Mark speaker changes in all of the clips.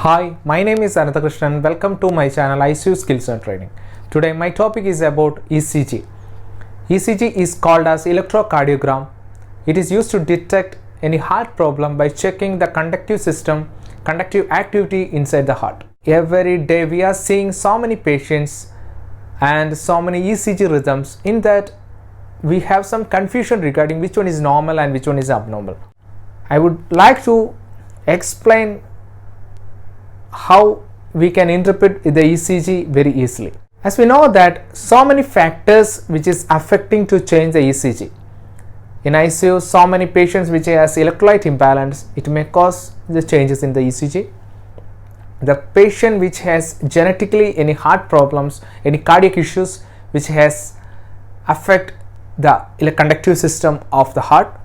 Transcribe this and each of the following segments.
Speaker 1: Hi, my name is Ananthakrishnan. Welcome to my channel ICU Skills and Training. Today my topic is about ECG. ECG is called as electrocardiogram. It is used to detect any heart problem by checking the conductive system, conductive activity inside the heart. Every day we are seeing so many patients and so many ECG rhythms. In that we have some confusion regarding which one is normal and which one is abnormal. I would like to explain how we can interpret the ECG very easily. As we know that so many factors which is affecting to change the ECG. In ICU, so many patients which has electrolyte imbalance, it may cause the changes in the ECG. The patient which has genetically any heart problems, any cardiac issues which has affect the conductive system of the heart,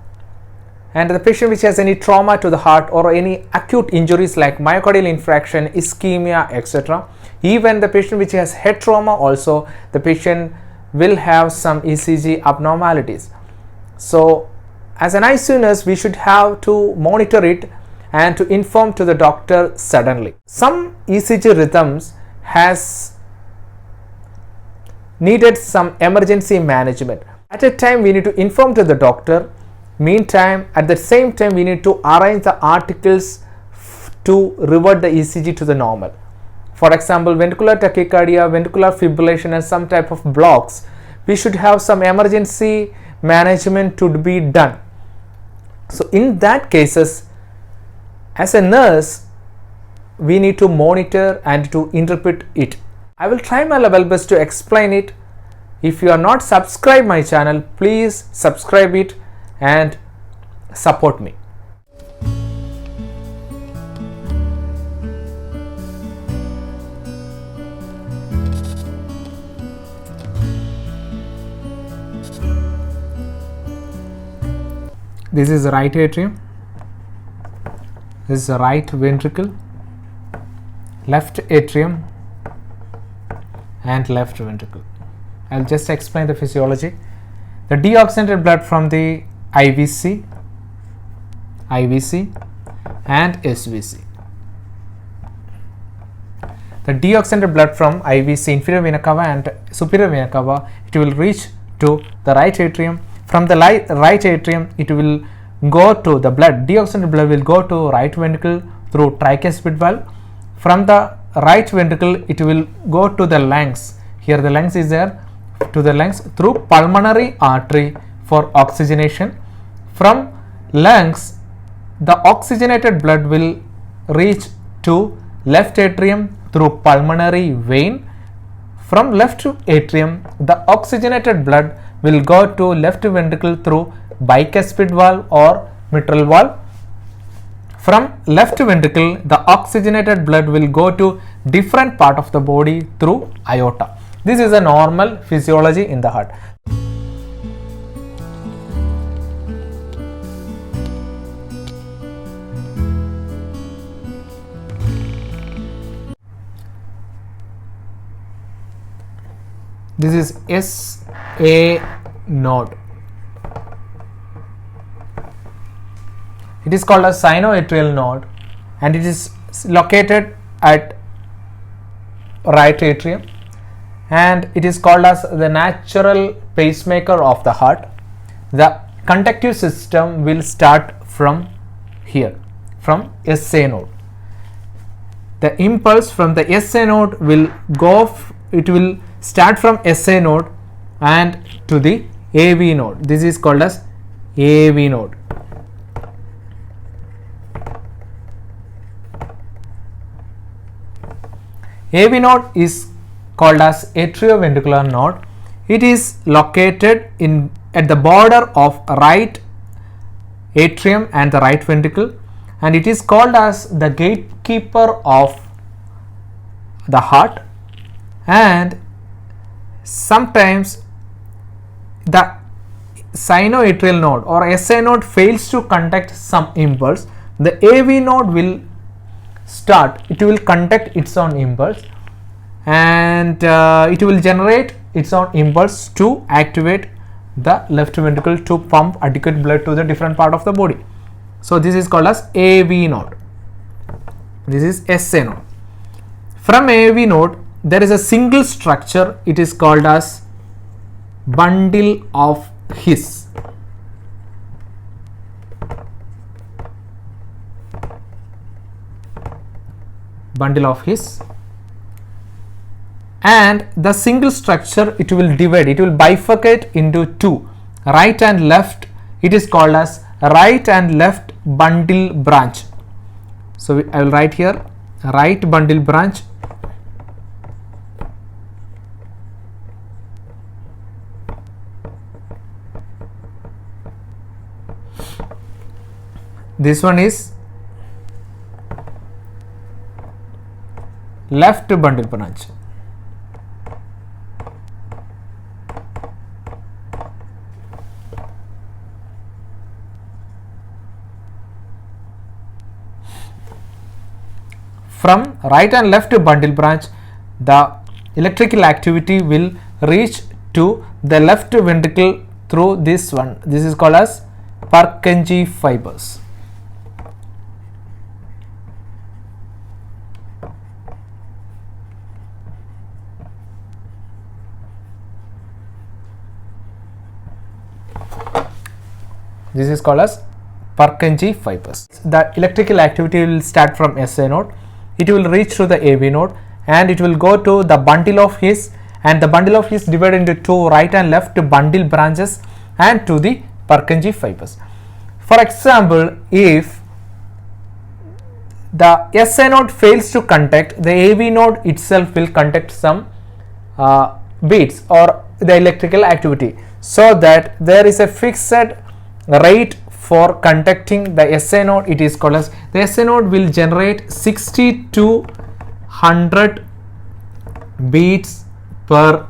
Speaker 1: and the patient which has any trauma to the heart or any acute injuries like myocardial infarction, ischemia, etc. Even the patient which has head trauma also, the patient will have some ECG abnormalities. So as an ICU nurse, we should have to monitor it and to inform to the doctor suddenly. Some ECG rhythms has needed some emergency management. At a time we need to inform to the doctor. Meantime, at the same time, we need to arrange the articles to revert the ECG to the normal. For example, ventricular tachycardia, ventricular fibrillation and some type of blocks, we should have some emergency management to be done. So in that cases, as a nurse, we need to monitor and to interpret it. I will try my level best to explain it. If you are not subscribed my channel, please subscribe it and support me. This is the right atrium, this is the right ventricle, left atrium and left ventricle. I'll just explain the physiology. The deoxygenated blood from the IVC and SVC. The deoxygenated blood from IVC, inferior vena cava and superior vena cava, it will reach to the right atrium. From the right atrium, it will go to the blood. Deoxygenated blood will go to right ventricle through tricuspid valve. From the right ventricle, it will go to the lungs. Here the lungs is there, to the lungs through pulmonary artery for oxygenation. From lungs, the oxygenated blood will reach to left atrium through pulmonary vein. From left atrium, the oxygenated blood will go to left ventricle through bicuspid valve or mitral valve. From left ventricle, the oxygenated blood will go to different part of the body through aorta. This is a normal physiology in the heart. This is SA node. It is called a sinoatrial node and it is located at right atrium and it is called as the natural pacemaker of the heart. The conductive system will start from here, from SA node. The impulse from the SA node will go, it will start from SA node and to the AV node. This is called as AV node. AV node is called as atrioventricular node. It is located at the border of right atrium and the right ventricle, and it is called as the gatekeeper of the heart. And sometimes the sinoatrial node or SA node fails to conduct some impulse. The AV node will start, it will conduct its own impulse and it will generate its own impulse to activate the left ventricle to pump adequate blood to the different part of the body. So this is called as AV node. This is SA node. From AV node there is a single structure, it is called as bundle of His. Bundle of His, and the single structure, it will divide, it will bifurcate into two, right and left. It is called as right and left bundle branch. So I will write here right bundle branch, this one is left bundle branch. From right and left bundle branch, the electrical activity will reach to the left ventricle through this one. This is called as Purkinje fibers. This is called as Purkinje fibers. The electrical activity will start from SA node, it will reach to the AV node, and it will go to the bundle of His, and the bundle of His divided into two right and left bundle branches and to the Purkinje fibers. For example, if the SA node fails to contact, the AV node itself will contact some beats or the electrical activity, so that there is a fixed rate for contacting the SA node. It is called as, the SA node will generate 60 to 100 beats per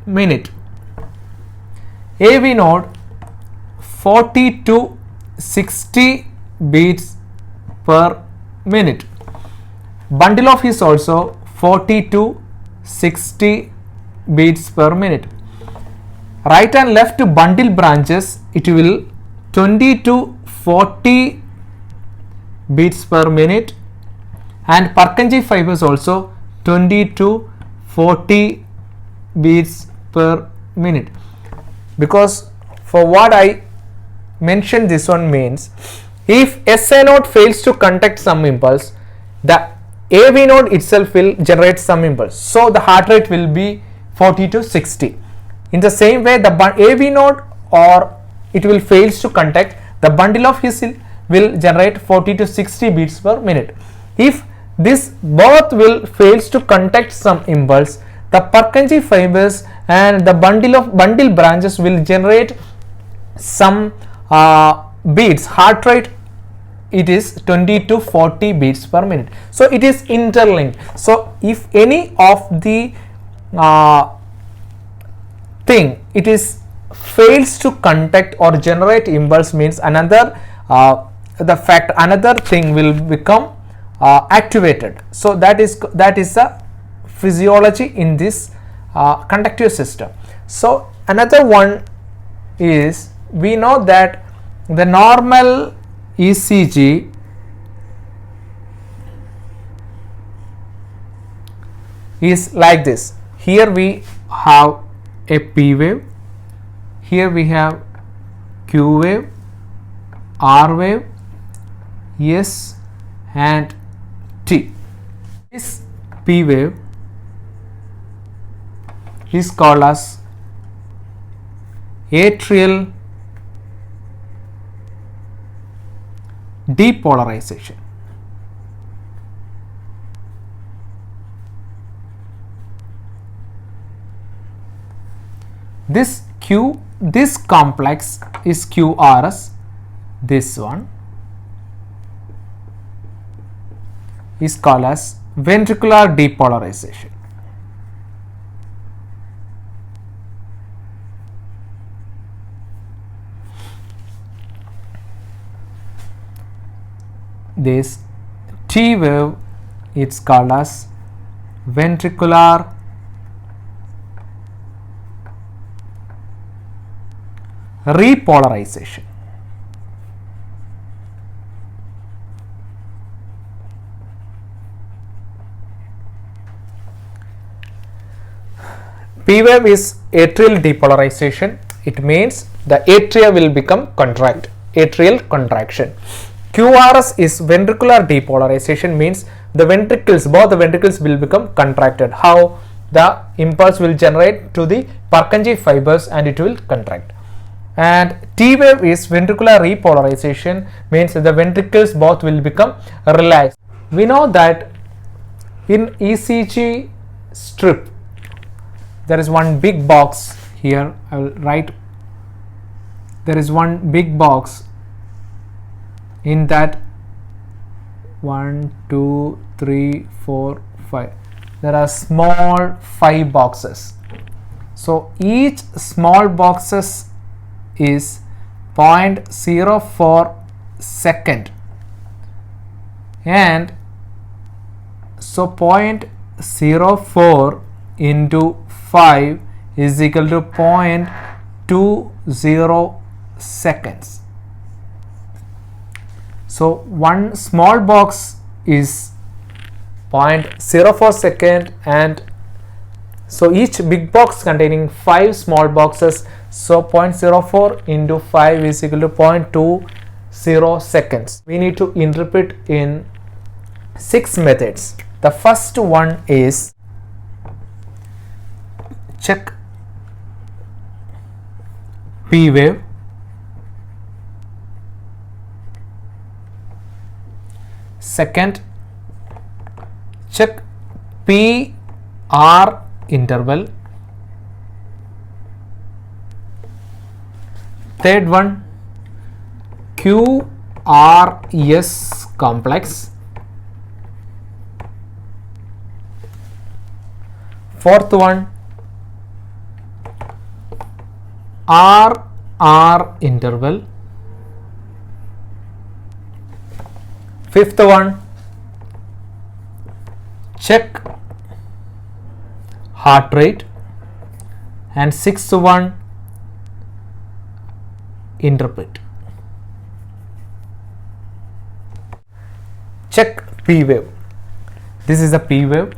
Speaker 1: minute. AV node 40 to 60 beats per minute. Bundle of His also 40 to 60 beats per minute. Right and left bundle branches, it will 20 to 40 beats per minute, and Purkinje fibers also 20 to 40 beats per minute. Because for what I mentioned, this one means if SA node fails to contact some impulse, the AV node itself will generate some impulse, so the heart rate will be 40 to 60. In the same way, the AV node or it will fails to contact, the bundle of His will generate 40 to 60 beats per minute. If this both will fails to contact some impulse, the Purkinje fibers and the bundle branches will generate some beats. Heart rate, it is 20 to 40 beats per minute. So it is interlinked. So if any of the thing it is fails to contact or generate impulse, means another another thing will become activated. So that is the physiology in this conductive system. So another one is, we know that the normal ECG is like this. Here we have a P wave, here we have Q wave, R wave, S and T. This P wave is called as atrial depolarization. This complex is QRS. This one is called as ventricular depolarization. This T wave, it's called as ventricular repolarization. P wave is atrial depolarization. It means the atria will become contract, atrial contraction. QRS is ventricular depolarization, means the ventricles, both the ventricles will become contracted. How? The impulse will generate to the Purkinje fibers and it will contract. And T wave is ventricular repolarization, means the ventricles both will become relaxed. We know that in ECG strip there is one big box here. I will write, there is one big box. In that 1, 2, 3, 4, 5, there are small 5 boxes. So each small boxes is 0.04 second, and so 0.04 into 5 is equal to 0.20 seconds. So one small box is 0.04 second, and so each big box containing 5 small boxes, so 0.04 into 5 is equal to 0.20 seconds. We need to interpret in 6 methods. The first one is check P wave. Second, check PR interval. Third one, QRS complex. Fourth one, RR interval. Fifth one, check heart rate. And sixth one, interpret. Check P wave. This is the P wave.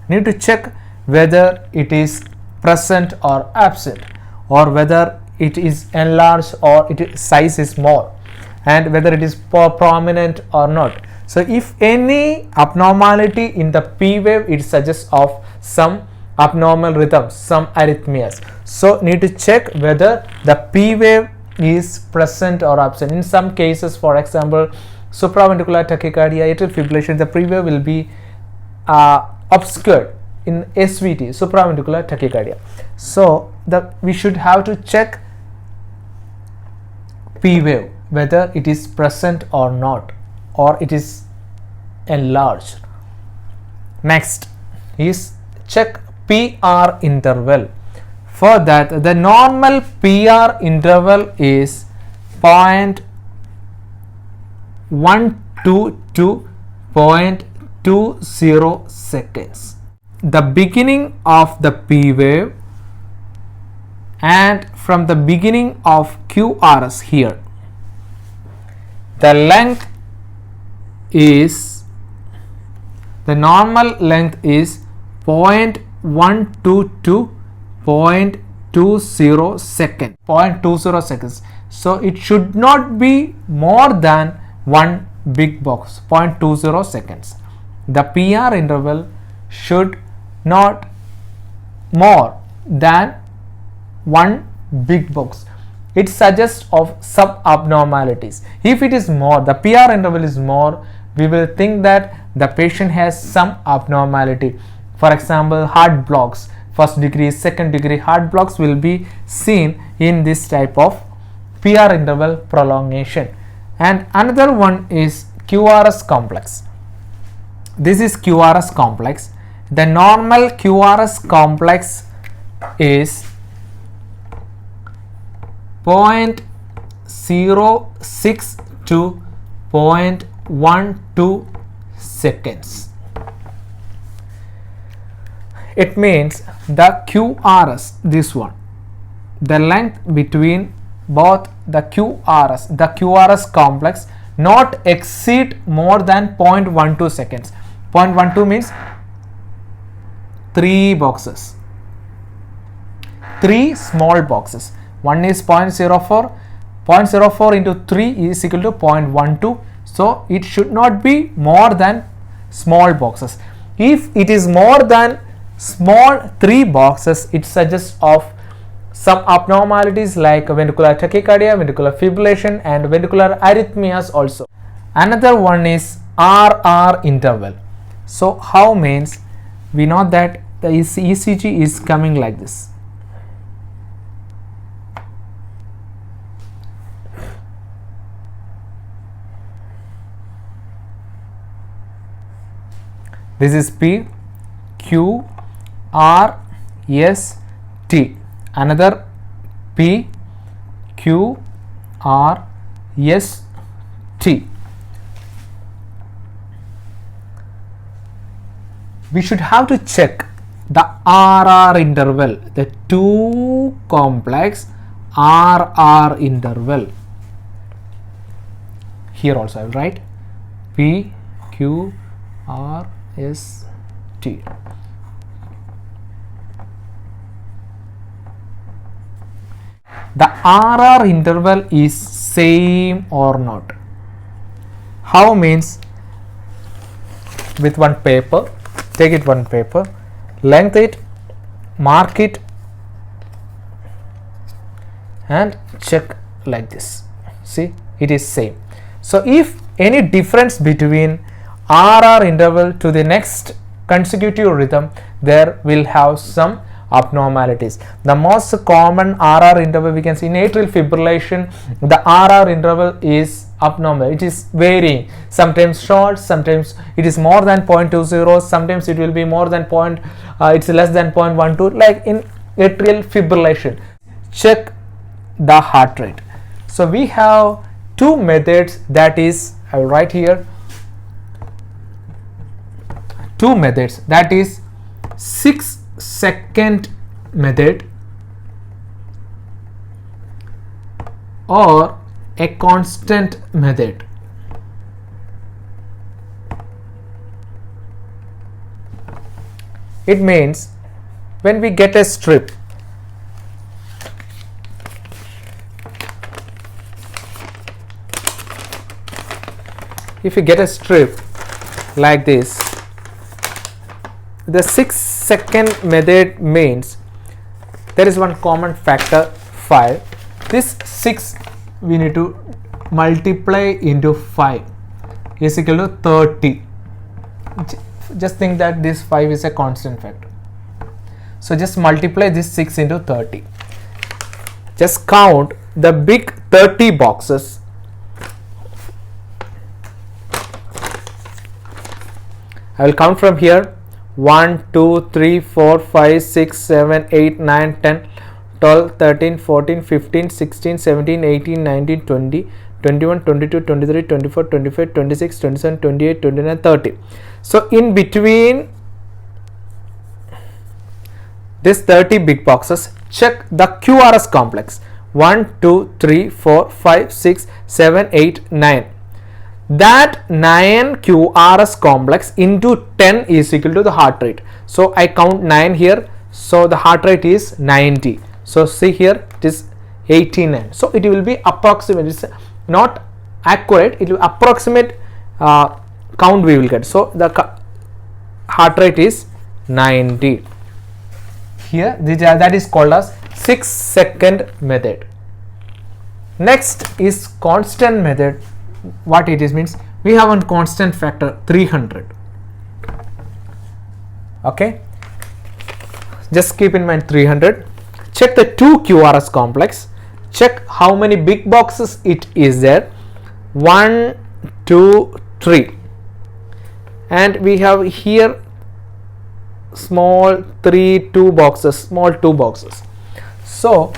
Speaker 1: Need to check whether it is present or absent, or whether it is enlarged or its size is more, and whether it is prominent or not. So if any abnormality in the P wave, it suggests of some abnormal rhythms, some arrhythmias. So need to check whether the P wave is present or absent. In some cases, for example, supraventricular tachycardia, atrial fibrillation, the P wave will be obscured in SVT, supraventricular tachycardia. So we should have to check P wave, whether it is present or not, or it is enlarged. Next is check PR interval. For that, the normal PR interval is 0.12 to 0.20 seconds. The beginning of the P wave and from the beginning of QRS here, the length is, the normal length is 0.12 to 0.20 second, 0.20 seconds. So it should not be more than one big box, 0.20 seconds. The PR interval should not more than one big box. It suggests of some abnormalities. If it is more, the PR interval is more, we will think that the patient has some abnormality. For example, heart blocks, first degree, second degree heart blocks will be seen in this type of PR interval prolongation. And another one is QRS complex. This is QRS complex. The normal QRS complex is 0.06 to 0.12 seconds. It means the QRS, this one, the length between both the QRS complex not exceed more than 0.12 seconds. 0.12 means 3 boxes. 3 small boxes. One is 0.04. 0.04 into 3 is equal to 0.12. So it should not be more than small boxes. If it is more than small 3 boxes, it suggests of some abnormalities like ventricular tachycardia, ventricular fibrillation, and ventricular arrhythmias also. Another one is RR interval. So how means we know that the ECG is coming like this. This is P, Q, R, S, T. Another P, Q, R, S, T. We should have to check the RR interval, the 2 complex RR interval. Here also I will write P, Q, R, S, T. The RR interval is same or not. How means, with one paper, take it one paper, length it, mark it, and check like this. See, it is same. So if any difference between RR interval to the next consecutive rhythm, there will have some abnormalities. The most common RR interval we can see in atrial fibrillation, the RR interval is abnormal. It is varying, sometimes short, sometimes it is more than 0.20, sometimes it will be more than it's less than 0.12, like in atrial fibrillation. Check the heart rate. So we have 2 methods, that is, I will write here 2 methods, that is 6-second method or a constant method. It means when we get a strip, if you get a strip like this, the 6-second method means there is one common factor 5. This 6 we need to multiply into 5 is equal to 30. Just think that this 5 is a constant factor. So just multiply this 6 into 30. Just count the big 30 boxes. I will count from here. 1, 2, 3, 4, 5, 6, 7, 8, 9, 10, 12, 13, 14, 15, 16, 17, 18, 19, 20, 21, 22, 23, 24, 25, 26, 27, 28, 29, 30. So in between this 30 big boxes, check the QRS complex. 1, 2, 3, 4, 5, 6, 7, 8, 9. That 9 QRS complex into 10 is equal to the heart rate. So I count 9 here. So the heart rate is 90. So see here, it is 89. So it will be approximate. It's not accurate. It will approximate count we will get. So the heart rate is 90. Here that is called as 6-second method. Next is constant method. What it is means, we have one constant factor 300. Okay, just keep in mind 300. Check the 2 QRS complex. Check how many big boxes it is there. 1, 2, 3, and we have here small 2 boxes, small 2 boxes. So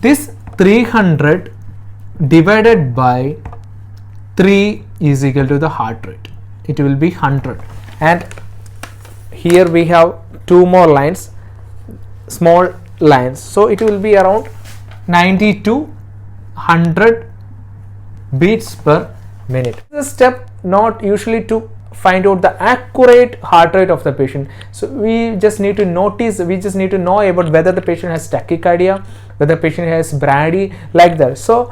Speaker 1: this 300 divided by 3 is equal to the heart rate. It will be 100. And here we have 2 more lines, small lines. So it will be around 90 to 100 beats per minute. This step not usually to find out the accurate heart rate of the patient. So we just need to know about whether the patient has tachycardia, whether the patient has brady, like that. So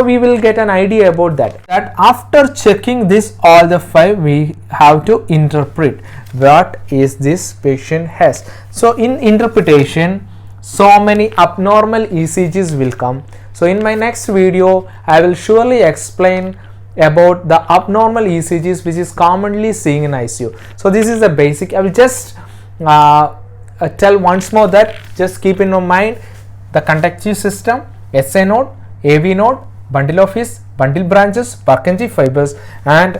Speaker 1: we will get an idea about that. After checking this all the 5, we have to interpret what is this patient has. So in interpretation, so many abnormal ECGs will come. So in my next video, I will surely explain about the abnormal ECGs which is commonly seen in ICU. So this is the basic. I will just tell once more that just keep in your mind the conductive system, SA node, AV node, bundle of His, bundle branches, Purkinje fibers, and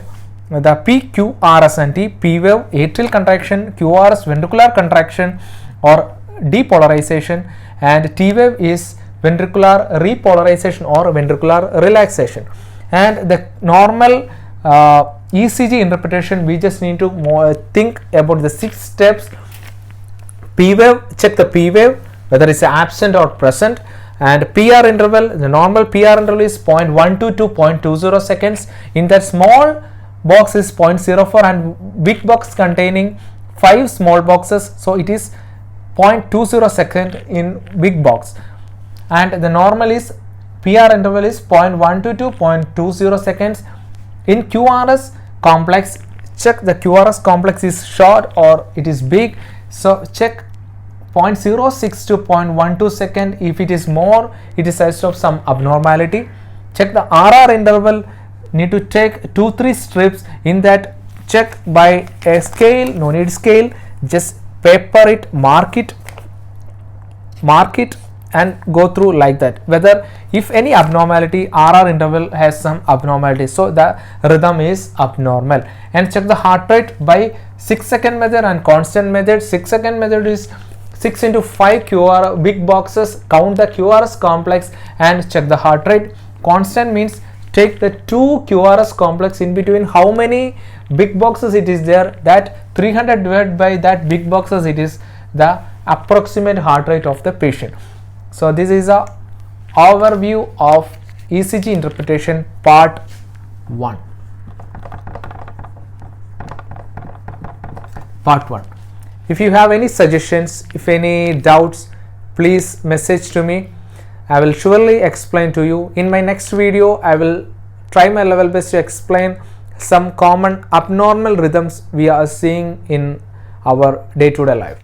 Speaker 1: the PQRS and T, P wave, atrial contraction, QRS, ventricular contraction or depolarization, and T wave is ventricular repolarization or ventricular relaxation. And the normal ECG interpretation, we just need to think about the 6 steps. P wave, check the P wave whether it's absent or present, and PR interval, the normal PR interval is 0.12 to 0.20 seconds. In that small box is 0.04 and big box containing 5 small boxes, so it is 0.20 second in big box. And the normal is PR interval is 0.12 to 0.20 seconds. In QRS complex, check the QRS complex is short or it is big, so check 0.06 to 0.12 second. If it is more, it is signs of some abnormality. Check the RR interval, need to take 2-3 strips. In that, check by a scale, no need scale, just paper it, mark it and go through like that, whether if any abnormality, RR interval has some abnormality, so the rhythm is abnormal. And check the heart rate by 6-second method and constant method. 6-second method is 6 into 5 QR big boxes, count the QRS complex and check the heart rate. Constant means take the 2 QRS complex in between how many big boxes it is there, that 300 divided by that big boxes, it is the approximate heart rate of the patient. So this is a overview of ECG interpretation part 1. If you have any suggestions, if any doubts, please message to me. I will surely explain to you. In my next video, I will try my level best to explain some common abnormal rhythms we are seeing in our day-to-day life.